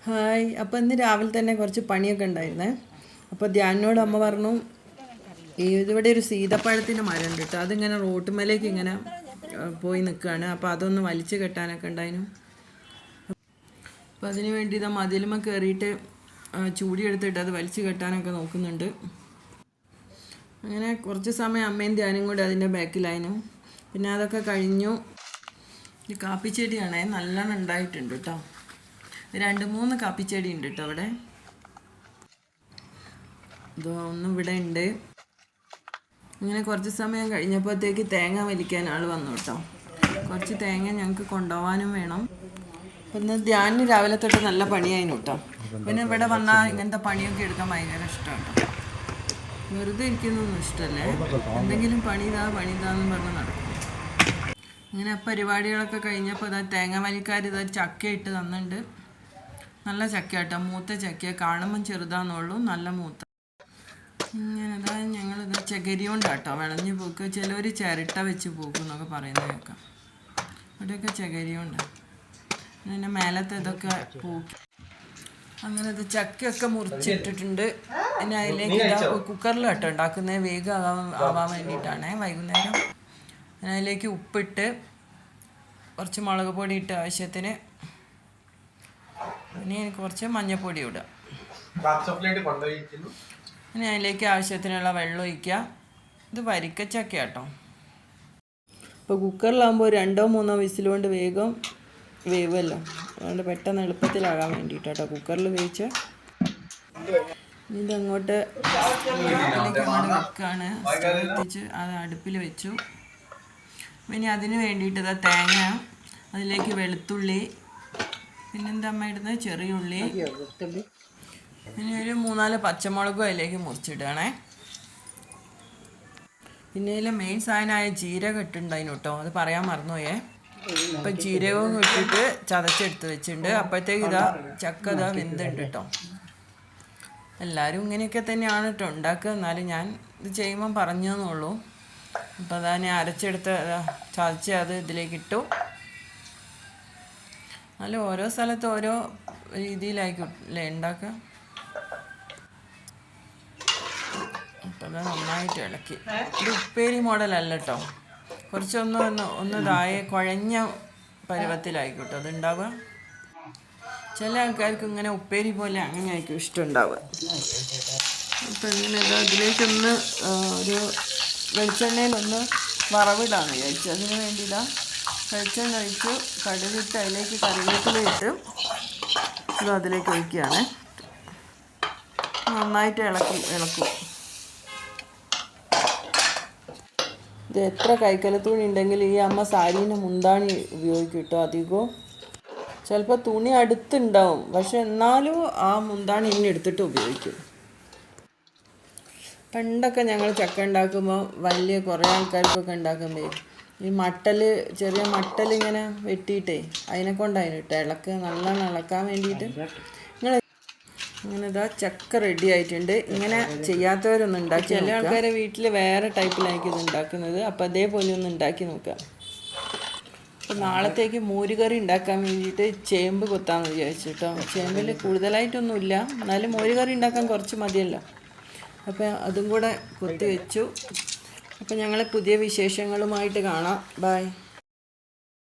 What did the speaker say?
Hi. അപ്പോൾ ഇന്ന് രാവിലെ തന്നെ കുറച്ച് പണിയൊക്കെ ഉണ്ടായിരുന്നേ. അപ്പോൾ ധ്യാനോട് അമ്മ പറഞ്ഞു ഇതിവിടെ ഒരു സീതപ്പഴത്തിൻ്റെ മരം ഉണ്ട് കേട്ടോ. അതിങ്ങനെ റോട്ടുമേലേക്ക് ഇങ്ങനെ പോയി നിൽക്കുകയാണ്. അപ്പോൾ അതൊന്ന് വലിച്ചു കെട്ടാനൊക്കെ ഉണ്ടായിരുന്നു. അപ്പോൾ അതിന് വേണ്ടി ഇതാ മതിലുമ കയറിയിട്ട് ചൂടിയെടുത്തിട്ട് അത് വലിച്ചു കെട്ടാനൊക്കെ നോക്കുന്നുണ്ട്. അങ്ങനെ കുറച്ച് സമയം അമ്മയും ധ്യാനും കൂടി അതിൻ്റെ ബാക്കിലായിരുന്നു. പിന്നെ അതൊക്കെ കഴിഞ്ഞു. ഈ കാപ്പിച്ചെടിയാണേ നല്ലോണം ഉണ്ടായിട്ടുണ്ട് കേട്ടോ. 2-3 കാപ്പിച്ചെടി ഉണ്ട് കേട്ടോ അവിടെ. ഒന്നും ഇവിടെ ഉണ്ട്. ഇങ്ങനെ കുറച്ച് സമയം കഴിഞ്ഞപ്പോഴത്തേക്ക് തേങ്ങ വലിക്കാൻ ആൾ വന്നു കേട്ടോ. കുറച്ച് തേങ്ങ ഞങ്ങൾക്ക് കൊണ്ടുപോകാനും വേണം. അപ്പം ഇന്ന് ധ്യാനിന് രാവിലെ തൊട്ട് നല്ല പണിയായിരുന്നു കേട്ടോ. പിന്നെ ഇവിടെ വന്നാൽ ഇങ്ങനത്തെ പണിയൊക്കെ എടുക്കാൻ ഭയങ്കര ഇഷ്ടമാണ് കേട്ടോ. വെറുതെ ഇരിക്കുന്നൊന്നും ഇഷ്ടമല്ലേ, എന്തെങ്കിലും പണിതാന്ന് പറഞ്ഞ് നടക്കും. ഇങ്ങനെ പരിപാടികളൊക്കെ കഴിഞ്ഞപ്പോൾ ഇതാ തേങ്ങ വലിക്കാർ ഇതാ ചക്ക ഇട്ട് തന്നിട്ടുണ്ട്. നല്ല ചക്ക കേട്ടോ, മൂത്ത ചക്ക. കാണുമ്പം ചെറുതാന്നുള്ളൂ, നല്ല മൂത്ത. ഇങ്ങനെ ഇതാ ഞങ്ങളിത് ചകിരി കൊണ്ടാട്ടോ വിളഞ്ഞ് പൂക്കുക. ചിലവർ ചിരട്ട വെച്ച് പൂക്കും എന്നൊക്കെ പറയുന്നത് കേൾക്കാം. ഇവിടെയൊക്കെ ചകിരി കൊണ്ടാണ്. പിന്നെ മേലത്തെ ഇതൊക്കെ പൂക്കി. അങ്ങനെ ഇത് ചക്കയൊക്കെ മുറിച്ചിട്ടിട്ടുണ്ട്. പിന്നെ അതിലേക്ക് കുക്കറിൽ കേട്ടോ ഉണ്ടാക്കുന്നത്, വേഗം ആവാൻ വേണ്ടിയിട്ടാണ്. വൈകുന്നേരം അതിലേക്ക് ഉപ്പിട്ട് കുറച്ച് മുളക് പൊടി ഇട്ട് ആവശ്യത്തിന്, ഇനി കുറച്ച് മഞ്ഞൾപ്പൊടി ഇടുക. ഇനി അതിലേക്ക് ആവശ്യത്തിനുള്ള വെള്ളം ഒഴിക്കുക. ഇത് വരിക്കച്ചക്ക കേട്ടോ. ഇപ്പോൾ കുക്കറിലാകുമ്പോൾ 2-3 വിസിൽ കൊണ്ട് വേഗം വേവുമല്ലോ. അതുകൊണ്ട് പെട്ടെന്ന് എളുപ്പത്തിലാകാൻ വേണ്ടിയിട്ടാട്ടോ കുക്കറിൽ വേവിച്ച്. ഇതങ്ങോട്ട് വെക്കാണ്. എത്തിച്ച് അത് അടുപ്പിൽ വെച്ചു. പിന്നെ അതിന് വേണ്ടിയിട്ട് ഇതാ തേങ്ങ, അതിലേക്ക് വെളുത്തുള്ളി, പിന്നെന്താ അമ്മ ഇടുന്നത്, ചെറിയുള്ളി, പിന്നെ ഒരു 3-4 പച്ചമുളകും അതിലേക്ക് മുറിച്ചിടണേ. പിന്നെ ഇതിൽ മെയിൻ സാധനമായ ജീരകം ഇട്ടുണ്ടായിരുന്നു കേട്ടോ, അത് പറയാൻ മറന്നുപോയേ. ഇപ്പം ജീരകവും ഇട്ടിട്ട് ചതച്ചെടുത്ത് വെച്ചിട്ടുണ്ട്. അപ്പോഴത്തേക്ക് ഇതാ ചക്ക ഇതാ വെന്തുണ്ട് കേട്ടോ. എല്ലാവരും ഇങ്ങനെയൊക്കെ തന്നെയാണ് കേട്ടോ ഉണ്ടാക്കുക. എന്നാലും ഞാൻ ഇത് ചെയ്യുമ്പം പറഞ്ഞെന്നുള്ളൂ. അപ്പോൾ അതാ ഞാൻ അരച്ചെടുത്ത് ചതച്ച് അത് ഇതിലേക്ക് ഇട്ടു. അല്ല, ഓരോ സ്ഥലത്ത് ഓരോ രീതിയിലായിക്കോട്ടെ ഉണ്ടാക്കുക. അപ്പം അത് നന്നായിട്ട് ഇളക്കി. ഇത് ഉപ്പേരി മോഡലല്ല കേട്ടോ, കുറച്ചൊന്ന് താഴെ കുഴഞ്ഞ പരുവത്തിലായിക്കോട്ടെ അത് ഉണ്ടാവുക. ചില ആൾക്കാർക്ക് ഇങ്ങനെ ഉപ്പേരി പോലെ അങ്ങനെ ആയിരിക്കും ഇഷ്ടം ഉണ്ടാവുക. അപ്പം ഇങ്ങനെ അതിലേക്കൊന്ന് ഒരു വെളിച്ചെണ്ണയിലൊന്ന് വറവിടാന്ന് വിചാരിച്ചു. അതിന് വേണ്ടിയില്ല, വെളിച്ചെണ്ണ ഒഴിച്ചു കടുകിട്ട് അതിലേക്ക് കറിവേപ്പില ഇട്ട് ഇത് അതിലേക്ക് ഒഴിക്കുകയാണ്. നന്നായിട്ട് ഇളക്കും. ഇത് എത്ര കൈക്കലത്തുണി ഉണ്ടെങ്കിൽ ഈ അമ്മ സാരീൻ്റെ മുന്താണി ഉപയോഗിക്കും കേട്ടോ അധികവും. ചിലപ്പോൾ തുണി അടുത്തുണ്ടാവും, പക്ഷെ എന്നാലും ആ മുന്താണി ഇനി എടുത്തിട്ട് ഉപയോഗിക്കും. പണ്ടൊക്കെ ഞങ്ങൾ ചക്ക ഉണ്ടാക്കുമ്പോൾ വലിയ കുറേ ആൾക്കാർക്കൊക്കെ ഉണ്ടാക്കുമ്പോൾ ഈ ചെറിയ മട്ടലിങ്ങനെ വെട്ടിയിട്ടേ അതിനെ കൊണ്ടായിരുന്നു കേട്ടോ നല്ലോണം ഇളക്കാൻ വേണ്ടിയിട്ട്. ഇങ്ങനെ ഇതാ ചക്ക റെഡി ആയിട്ടുണ്ട്. ഇങ്ങനെ ചെയ്യാത്തവരൊന്നും ഉണ്ടാക്കി, ചില ആൾക്കാരെ വീട്ടിൽ വേറെ ടൈപ്പിലായിരിക്കും ഇത് ഉണ്ടാക്കുന്നത്. അപ്പോൾ അതേപോലെ ഒന്ന് ഉണ്ടാക്കി നോക്കാം. അപ്പോൾ നാളത്തേക്ക് മോരുകറി ഉണ്ടാക്കാൻ വേണ്ടിയിട്ട് ചേമ്പ് കൊത്താമെന്ന് വിചാരിച്ചു കേട്ടോ. ചേമ്പിൽ കൂടുതലായിട്ടൊന്നുമില്ല, എന്നാലും മോരുകറി ഉണ്ടാക്കാൻ കുറച്ച് മതിയല്ലോ. അപ്പോൾ അതും കൂടെ കൊത്തി വെച്ചു. അപ്പോൾ ഞങ്ങൾ പുതിയ വിശേഷങ്ങളുമായിട്ട് കാണാം. ബൈ.